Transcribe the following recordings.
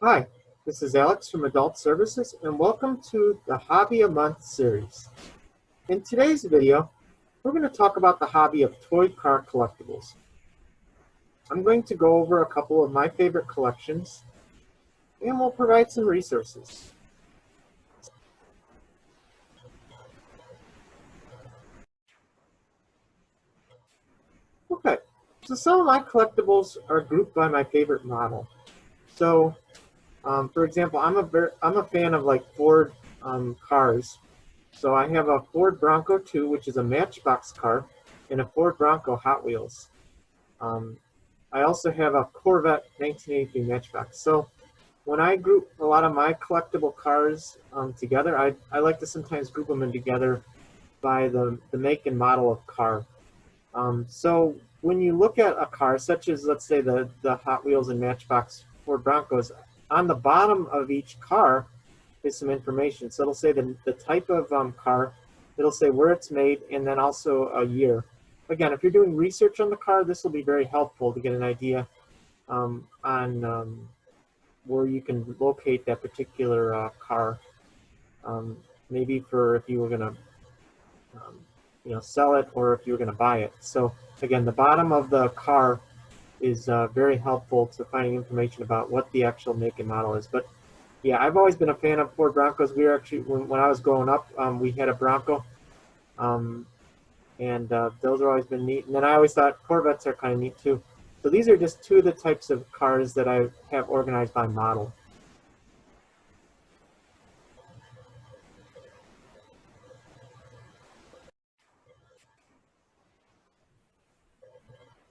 Hi, this is Alex from Adult Services, and welcome to the Hobby a Month series. In today's video, we're going to talk about the hobby of toy car collectibles. I'm going to go over a couple of my favorite collections, and we'll provide some resources. Okay, so some of my collectibles are grouped by my favorite model. So, for example, I'm a fan of like Ford cars. So I have a Ford Bronco 2, which is a Matchbox car, and a Ford Bronco Hot Wheels. Um, I also have a Corvette 1983 Matchbox. So when I group a lot of my collectible cars together, I like to sometimes group them in together by the make and model of car. So when you look at a car, such as let's say the Hot Wheels and Matchbox Ford Broncos, on the bottom of each car is some information. So it'll say the type of car, it'll say where it's made, and then also a year. Again, if you're doing research on the car, this will be very helpful to get an idea on where you can locate that particular car. Um, Maybe for if you were going to sell it or if you were going to buy it. So again, the bottom of the car is very helpful to finding information about what the actual make and model is. But yeah, I've always been a fan of Ford Broncos. We were actually, when I was growing up, we had a Bronco, um, and those have always been neat. And then I always thought Corvettes are kind of neat too. So these are just two of the types of cars that I have organized by model.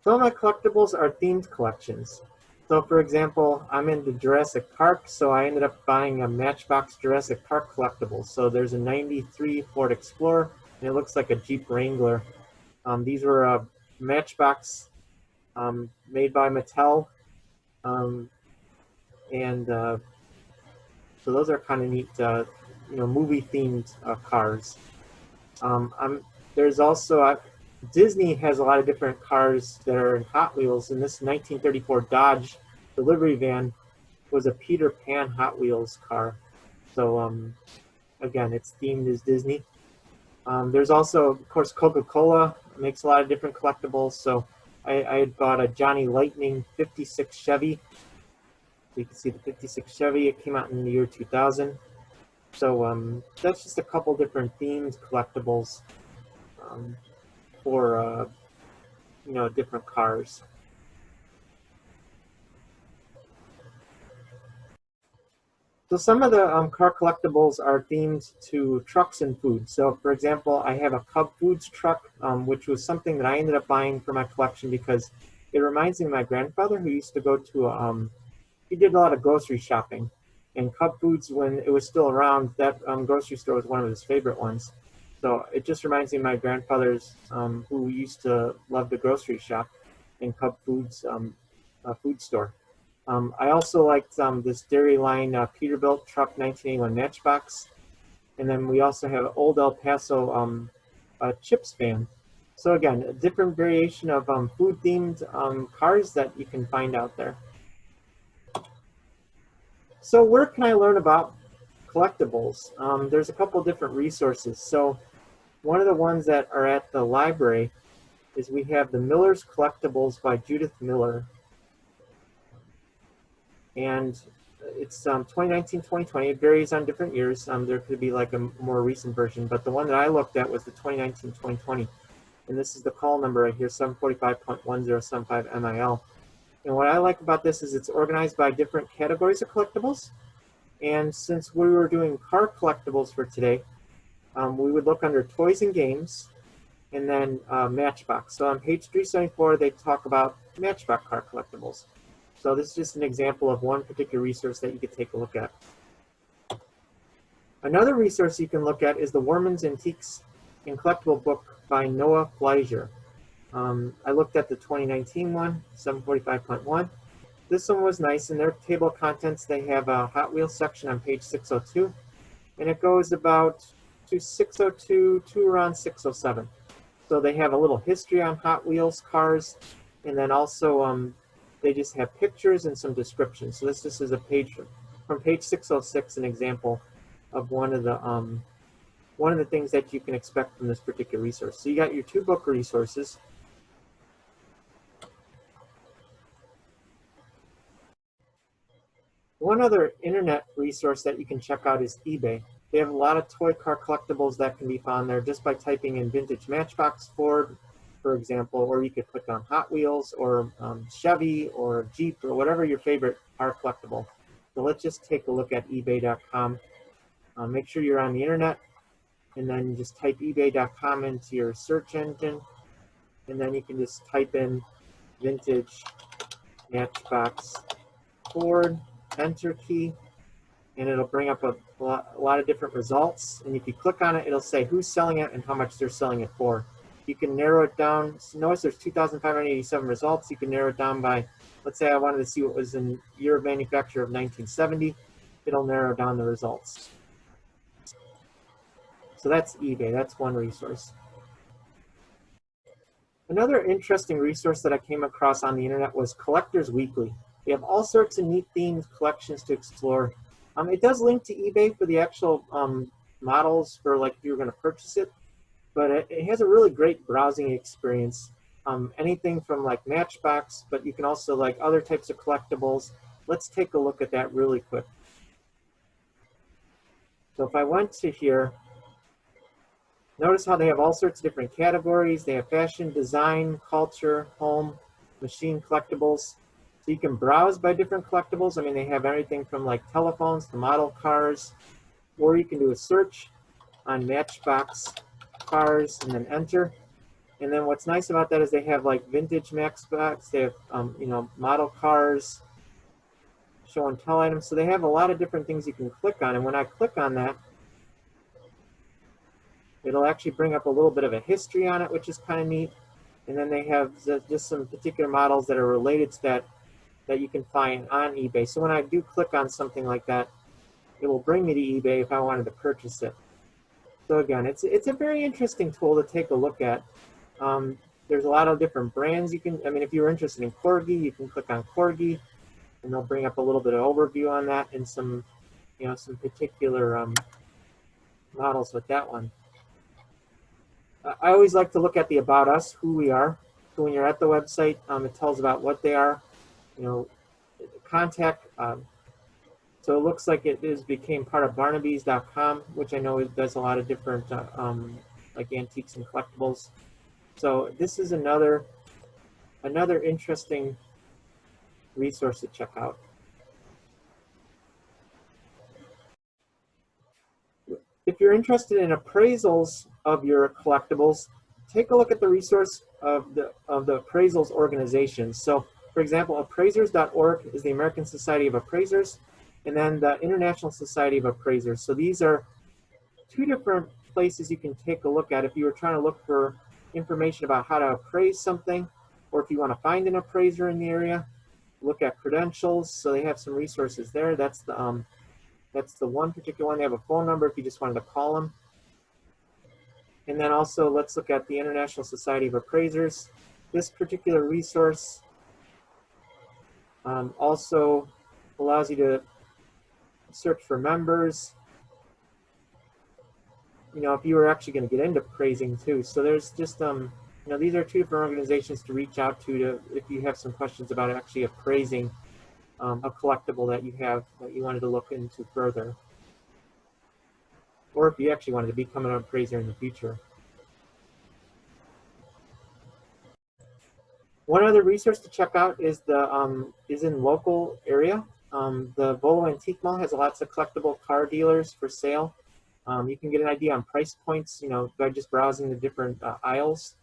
Some of my collectibles are themed collections. So for example, I'm into Jurassic Park, so I ended up buying a Matchbox Jurassic Park collectible. So there's a 93 Ford Explorer, and it looks like a Jeep Wrangler. These were Matchbox made by Mattel, um, and so those are kind of neat, movie-themed cars. There's also Disney has a lot of different cars that are in Hot Wheels, and this 1934 Dodge delivery van was a Peter Pan Hot Wheels car. So again, it's themed as Disney. There's also, of course, Coca-Cola makes a lot of different collectibles. So I had bought a Johnny Lightning 56 Chevy. So you can see the 56 Chevy. It came out in the year 2000. So that's just a couple different themed collectibles um, for different cars. So some of the car collectibles are themed to trucks and food. So for example, I have a Cub Foods truck, which was something that I ended up buying for my collection because it reminds me of my grandfather who used to go to, he did a lot of grocery shopping. And Cub Foods, when it was still around, that grocery store was one of his favorite ones. So it just reminds me of my grandfather's, who used to love the grocery shop in Cub Foods food store. I also liked this Dairy Line Peterbilt truck 1981 Matchbox. And then we also have Old El Paso chips van. So again, a different variation of food themed cars that you can find out there. So where can I learn about collectibles? There's a couple different resources. So one of the ones that are at the library is we have the Miller's Collectibles by Judith Miller. And it's 2019, 2020. It varies on different years. There could be like a more recent version, but the one that I looked at was the 2019, 2020. And this is the call number right here, 745.1075 MIL. And what I like about this is it's organized by different categories of collectibles. And since we were doing car collectibles for today, we would look under toys and games and then Matchbox. So on page 374, they talk about Matchbox car collectibles. So this is just an example of one particular resource that you could take a look at. Another resource you can look at is the Warman's Antiques and Collectible book by Noah Fleischer. I looked at the 2019 one, 745.1. This one was nice. In their table of contents, they have a Hot Wheels section on page 602, and it goes about to 602 to around 607. So they have a little history on Hot Wheels cars, and then also they just have pictures and some descriptions. So this is a page from page 606, an example of one of the things that you can expect from this particular resource. So you got your 2 book resources. One other internet resource that you can check out is eBay. They have a lot of toy car collectibles that can be found there just by typing in vintage Matchbox Ford, for example, or you could click on Hot Wheels or Chevy or Jeep or whatever your favorite car collectible. So let's just take a look at ebay.com. Make sure you're on the internet, and then you just type ebay.com into your search engine, and then you can just type in vintage Matchbox Ford, enter key, and it'll bring up a lot of different results. And if you click on it, it'll say who's selling it and how much they're selling it for. You can narrow it down. So notice there's 2,587 results. You can narrow it down by, let's say I wanted to see what was in year of manufacture of 1970. It'll narrow down the results. So that's eBay. That's one resource. Another interesting resource that I came across on the internet was Collectors Weekly. They have all sorts of neat themed collections to explore. It does link to eBay for the actual models for like if you were going to purchase it, but it has a really great browsing experience. Anything from like Matchbox, but you can also like other types of collectibles. Let's take a look at that really quick. So if I went to here, notice how they have all sorts of different categories. They have fashion, design, culture, home, machine collectibles. So you can browse by different collectibles. I mean, they have everything from like telephones to model cars, or you can do a search on Matchbox cars and then enter. And then what's nice about that is they have like vintage Matchbox. They have, model cars, show and tell items. So they have a lot of different things you can click on. And when I click on that, it'll actually bring up a little bit of a history on it, which is kind of neat. And then they have just some particular models that are related to that you can find on eBay. So when I do click on something like that, it will bring me to eBay if I wanted to purchase it. So again, it's a very interesting tool to take a look at. There's a lot of different brands you can, if you're interested in Corgi, you can click on Corgi, and they'll bring up a little bit of overview on that and some particular models with that one. I always like to look at the About Us, who we are. So when you're at the website, it tells about what they are, contact. So it looks like it became part of Barnaby's.com, which I know does a lot of different like antiques and collectibles. So this is another interesting resource to check out. If you're interested in appraisals of your collectibles, take a look at the resource of the appraisals organizations. So, for example, appraisers.org is the American Society of Appraisers, and then the International Society of Appraisers. So these are 2 different places you can take a look at if you were trying to look for information about how to appraise something, or if you want to find an appraiser in the area, look at credentials. So they have some resources there. That's the one particular one. They have a phone number if you just wanted to call them. And then also let's look at the International Society of Appraisers. This particular resource also allows you to search for members. If you were actually going to get into appraising too. So there's just, these are 2 different organizations to reach out to if you have some questions about actually appraising a collectible that you have that you wanted to look into further, or if you actually wanted to become an appraiser in the future. One other resource to check out is in local area. The Volo Antique Mall has lots of collectible car dealers for sale. You can get an idea on price points, by just browsing the different aisles.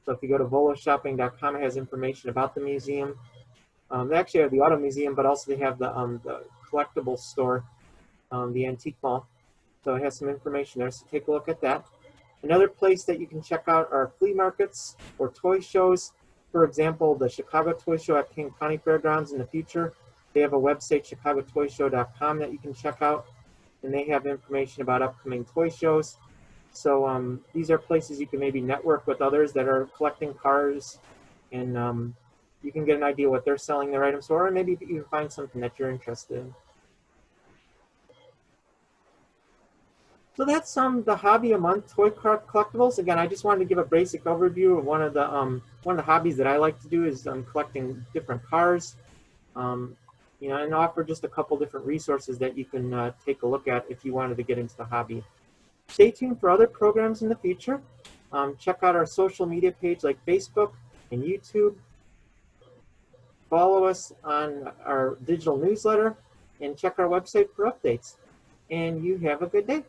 So if you go to voloshopping.com, it has information about the museum. They actually have the auto museum, but also they have the collectible store, the antique mall. So it has some information there, so take a look at that. Another place that you can check out are flea markets or toy shows. For example, the Chicago Toy Show at King County Fairgrounds in the future. They have a website, chicagotoyshow.com, that you can check out, and they have information about upcoming toy shows. So these are places you can maybe network with others that are collecting cars and you can get an idea what they're selling their items for, and maybe you can find something that you're interested in. So that's the hobby a month toy collectibles. Again, I just wanted to give a basic overview of one of the hobbies that I like to do is collecting different cars. You know, and offer just a couple different resources that you can take a look at if you wanted to get into the hobby. Stay tuned for other programs in the future. Check out our social media page like Facebook and YouTube. Follow us on our digital newsletter and check our website for updates. And you have a good day.